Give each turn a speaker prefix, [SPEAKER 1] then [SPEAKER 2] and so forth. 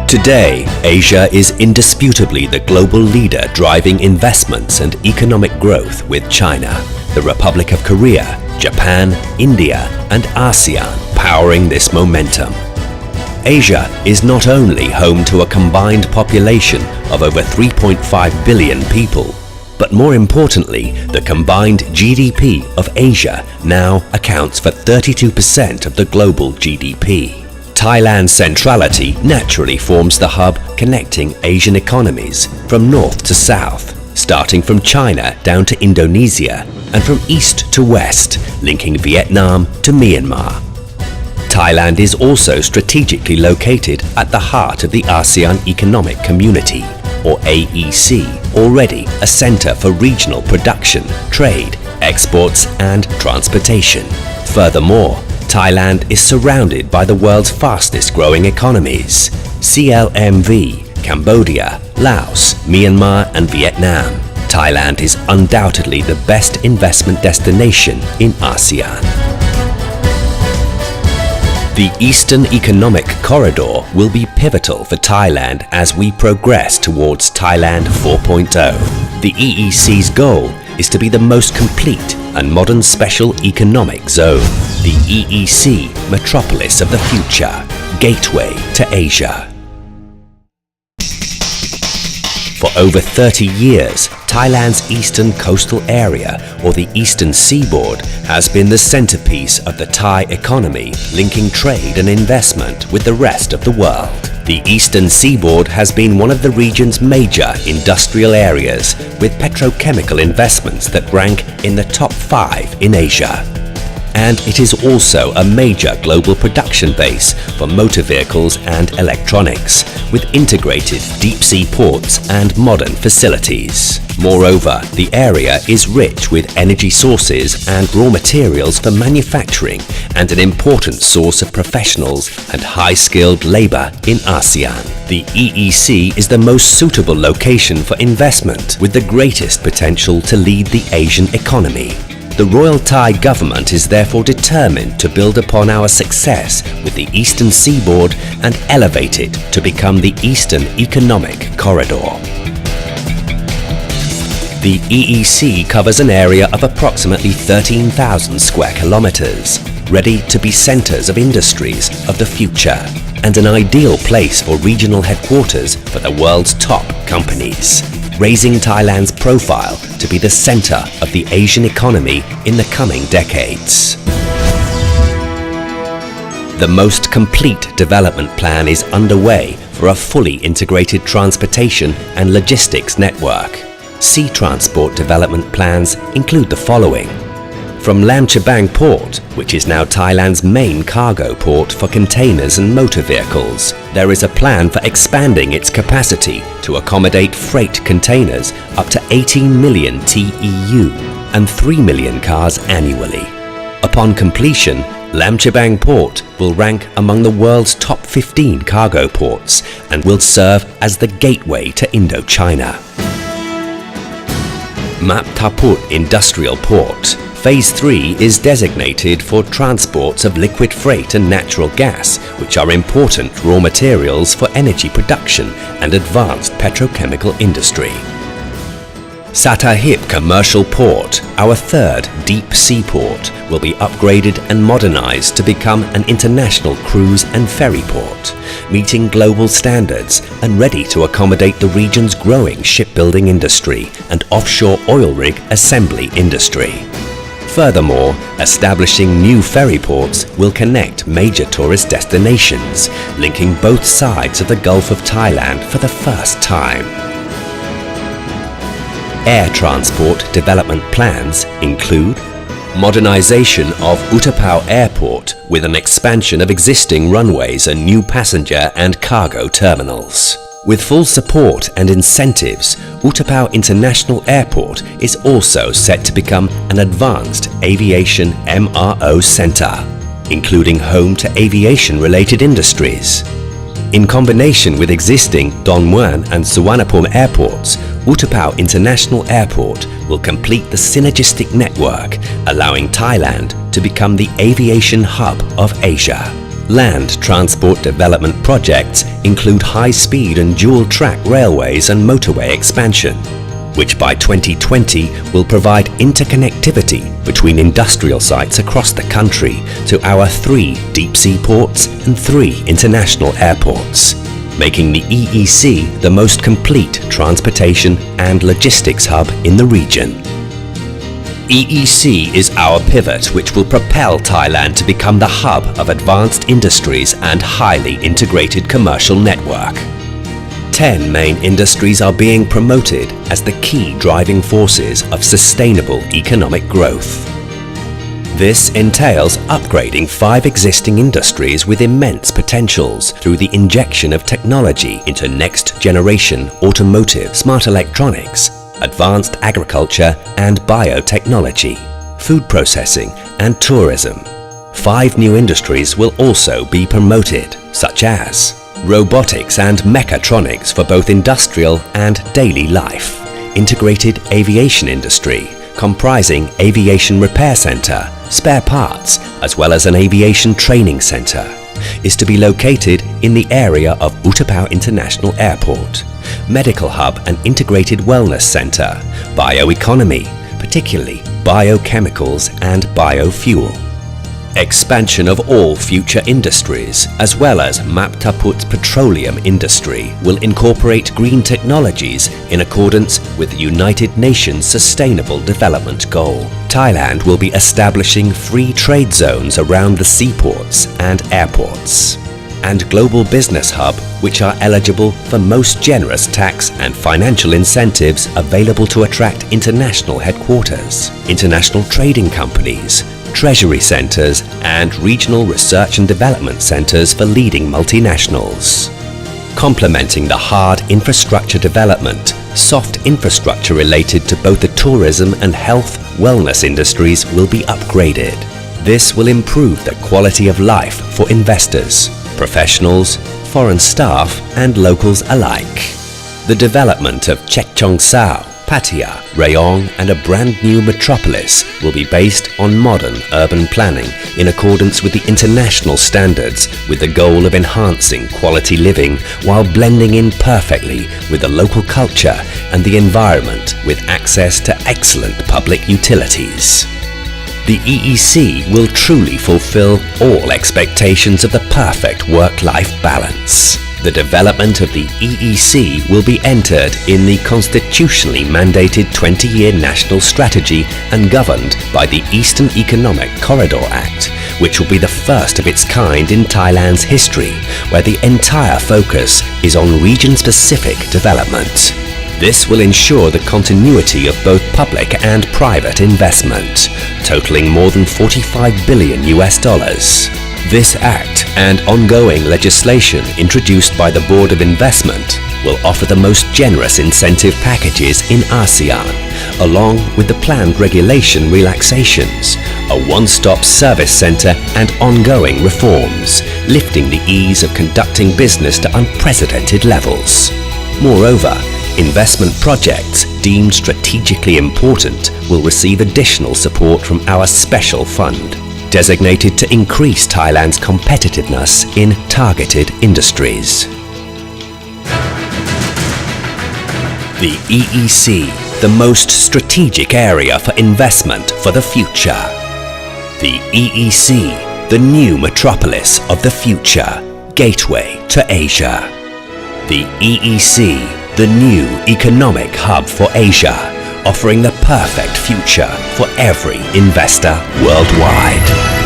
[SPEAKER 1] Today, Asia is indisputably the global leader driving investments and economic growth with China, the Republic of Korea, Japan, India and ASEAN powering this momentum. Asia is not only home to a combined population of over 3.5 billion people, but more importantly, the combined GDP of Asia now accounts for 32% of the global GDP. Thailand's centrality naturally forms the hub connecting Asian economies from north to south, starting from China down to Indonesia and from east to west, linking Vietnam to Myanmar. Thailand is also strategically located at the heart of the ASEAN Economic Community, or AEC, already a centre for regional production, trade, exports and transportation. Furthermore, Thailand is surrounded by the world's fastest growing economies, CLMV, Cambodia, Laos, Myanmar and Vietnam. Thailand is undoubtedly the best investment destination in ASEAN. The Eastern Economic Corridor will be pivotal for Thailand as we progress towards Thailand 4.0. The EEC's goal is to be the most complete and modern special economic zone, the EEC metropolis of the future, gateway to Asia. For over 30 years, Thailand's eastern coastal area, or the eastern seaboard, has been the centerpiece of the Thai economy, linking trade and investment with the rest of the world. The eastern seaboard has been one of the region's major industrial areas, with petrochemical investments that rank in the top 5 in Asia. And it is also a major global production base for motor vehicles and electronics, with integrated deep-sea ports and modern facilities. Moreover, the area is rich with energy sources and raw materials for manufacturing and an important source of professionals and high-skilled labor in ASEAN. The EEC is the most suitable location for investment with the greatest potential to lead the Asian economy. The Royal Thai government is therefore determined to build upon our success with the Eastern Seaboard and elevate it to become the Eastern Economic Corridor. The EEC covers an area of approximately 13,000 square kilometers, ready to be centers of industries of the future and an ideal place for regional headquarters for the world's top companies, raising Thailand's profile to be the center of the Asian economy in the coming decades. The most complete development plan is underway for a fully integrated transportation and logistics network. Sea transport development plans include the following. From Lamchabang Port, which is now Thailand's main cargo port for containers and motor vehicles, there is a plan for expanding its capacity to accommodate freight containers up to 18 million TEU and 3 million cars annually. Upon completion, Lamchabang Port will rank among the world's top 15 cargo ports and will serve as the gateway to Indochina. Map Thaput Industrial Port. Phase 3 is designated for transports of liquid freight and natural gas, which are important raw materials for energy production and advanced petrochemical industry. Sattahip Commercial Port, our third deep sea port, will be upgraded and modernized to become an international cruise and ferry port, meeting global standards and ready to accommodate the region's growing shipbuilding industry and offshore oil rig assembly industry. Furthermore, establishing new ferry ports will connect major tourist destinations, linking both sides of the Gulf of Thailand for the first time. Air transport development plans include modernization of Utapao Airport with an expansion of existing runways and new passenger and cargo terminals. With full support and incentives, Utapao International Airport is also set to become an advanced aviation MRO center, including home to aviation-related industries. In combination with existing Don Mueang and Suvarnabhumi airports, Utapao International Airport will complete the synergistic network, allowing Thailand to become the aviation hub of Asia. Land transport development projects include high-speed and dual-track railways and motorway expansion, which by 2020 will provide interconnectivity between industrial sites across the country to our 3 deep-sea ports and 3 international airports, making the EEC the most complete transportation and logistics hub in the region. EEC is our pivot which will propel Thailand to become the hub of advanced industries and highly integrated commercial network. 10 main industries are being promoted as the key driving forces of sustainable economic growth. This entails upgrading 5 existing industries with immense potentials through the injection of technology into next-generation automotive, smart electronics, advanced agriculture and biotechnology, food processing and tourism. 5 new industries will also be promoted, such as robotics and mechatronics for both industrial and daily life, integrated aviation industry comprising aviation repair center, spare parts, as well as an aviation training center, is to be located in the area of Utapao International Airport. Medical hub and integrated wellness center, bioeconomy, particularly biochemicals and biofuel. Expansion of all future industries, as well as Maptaput's petroleum industry, will incorporate green technologies in accordance with the United Nations Sustainable Development Goal. Thailand will be establishing free trade zones around the seaports and airports, and global business hub which are eligible for most generous tax and financial incentives available to attract international headquarters, international trading companies, treasury centers and regional research and development centers for leading multinationals. Complementing the hard infrastructure development, soft infrastructure related to both the tourism and health wellness industries will be upgraded. This will improve the quality of life for investors, professionals, foreign staff and locals alike. The development of Chekchongsao, Pattaya, Rayong and a brand new metropolis will be based on modern urban planning in accordance with the international standards, with the goal of enhancing quality living while blending in perfectly with the local culture and the environment with access to excellent public utilities. The EEC will truly fulfill all expectations of the perfect work-life balance. The development of the EEC will be entered in the constitutionally mandated 20-year national strategy and governed by the Eastern Economic Corridor Act, which will be the first of its kind in Thailand's history, where the entire focus is on region-specific development. This will ensure the continuity of both public and private investment, totaling more than $45 billion. This act and ongoing legislation introduced by the Board of Investment will offer the most generous incentive packages in ASEAN, along with the planned regulation relaxations, a one-stop service center and ongoing reforms, lifting the ease of conducting business to unprecedented levels. Moreover, investment projects deemed strategically important will receive additional support from our special fund, designated to increase Thailand's competitiveness in targeted industries. The EEC, the most strategic area for investment for the future. The EEC, the new metropolis of the future, gateway to Asia. The EEC, the new economic hub for Asia, offering the perfect future for every investor worldwide.